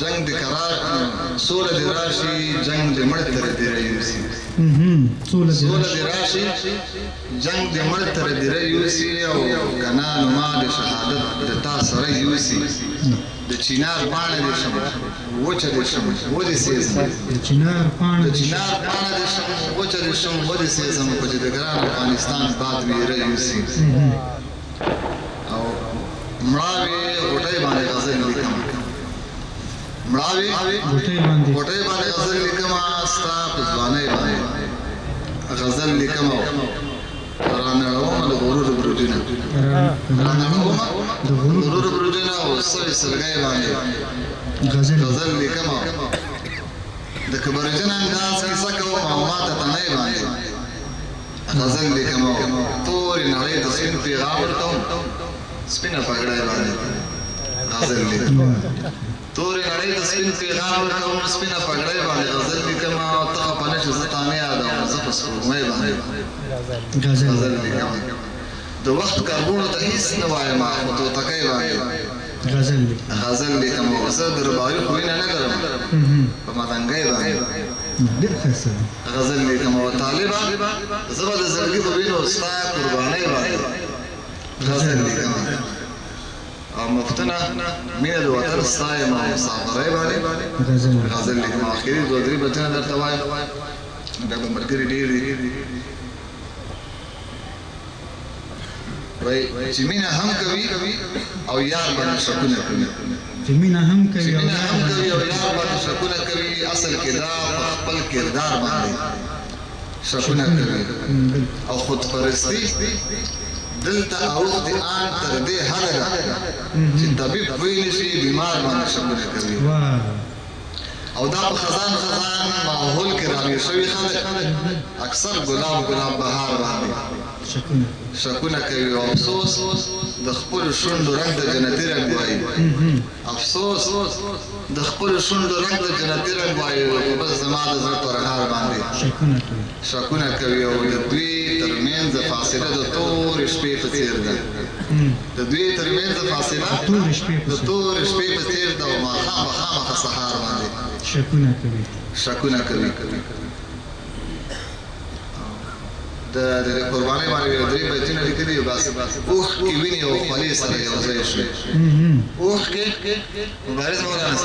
جنگ د قرار سوله د راشي جنگ د مړ تر دی رايوسي سوله د راشي جنگ د مړ تر دی رايوسي او کنه ما د شهادت د تا سره یوسي د چینار باندې د شم وچه د شم و د سیزم د چینار باندې د شم وچه د شم و د سیزم په چې د ګران افغانستان باد وی رايوسي او مړاوي غټي باندې غزل لیکم مړاوي غټي باندې غزل لیکم استا په ځواني باندې غزل لیکم رانړوم د غرور برجونه او سوي سلګي باندې غزل لیکم د کبرجن انداز کیسه کوم او ماته تنه باندې غزل لیکم تورې نړۍ د سپین پیغام ورته سپینه پګړای باندې غزل لیکم تورې نړۍ د سپین پیغام ورته سپینه پګړای باندې غزل لیکم او ته په نشه زتانه یاد او زه په سپوږمۍ باندې غزل لیکم د وخت کاربونو ته هیڅ نه وایم خو ته تکای باندې غزل لیکم او زه د رباعي خوینه نه لرم په مدنګۍ باندې غزل لیکم او طالبه زبر د زړګي په وینو ستا قربانۍ باندې غزل لیکم او مفتنا مینه د وطن ستایم او مسافرۍ باندې غزل لیکم اخري دوه درې بچنه درته وایم دا به ملګري ډېر دي وای چې مینه هم کوي او یار باندې شکونه کوي چې مینه هم کوي او یار باندې شکونه کوي اصل کې دا خپل کردار باندې شکونه کوي او خودپرستی دلته اوخت آن تر دې حده چې طبيب وایي نشي بیمار باندې شکونه کوي او دا په خزان ماحول کې راغلي شوی خلک اکثر ګلاب بهار باندې شکونه کوي او افسوس د خپل شوندو رنگ د جنتي رنگ وایي افسوس د خپل شوندو رنگ د جنتي رنگ وایي او بس زما د زړه پر هار باندې شکونه کوي او د دوی ترمنځ فاصله د تور شپې په څیر ده د دوی ترمنځ فاصله د تور شپې په څیر ده او ماخام سهار باندې شکونه کوي د قربانۍ باندې درې بیتونه لیکلي بس اوښ کې ویني او خولې سره یو ځای شوي اوښ کې مبارز مولانا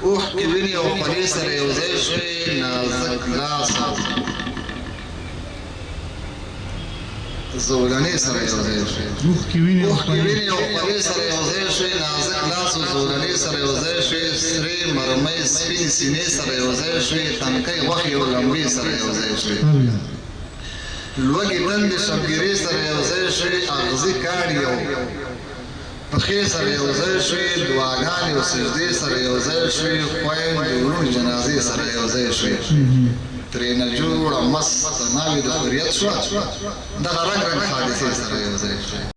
اوښ کې ویني او خولې سره یو ځای شوي نازک لاس زولنې سره یو ځای شوي اوښ کې ویني او خولې سره یو ځای شوي نازک لاس او زولنې سره یو ځای شوي سرې مرمۍ سپین سینې سره یو ځای شوي تنکۍ غوښې او لمبې سره یو ځای شوي لوګي بند شمګيري سره یو ځای شوي اغزي کاڼي او پښې سره یو ځای شوي دعاګانې او سجدې سره یو ځای شوي خویندې ورونو جنازې سره یو ځای شوي ترېنه جوړه مست ناوې د حریت شوه دغه رنګ حادثې سره یو ځای شوي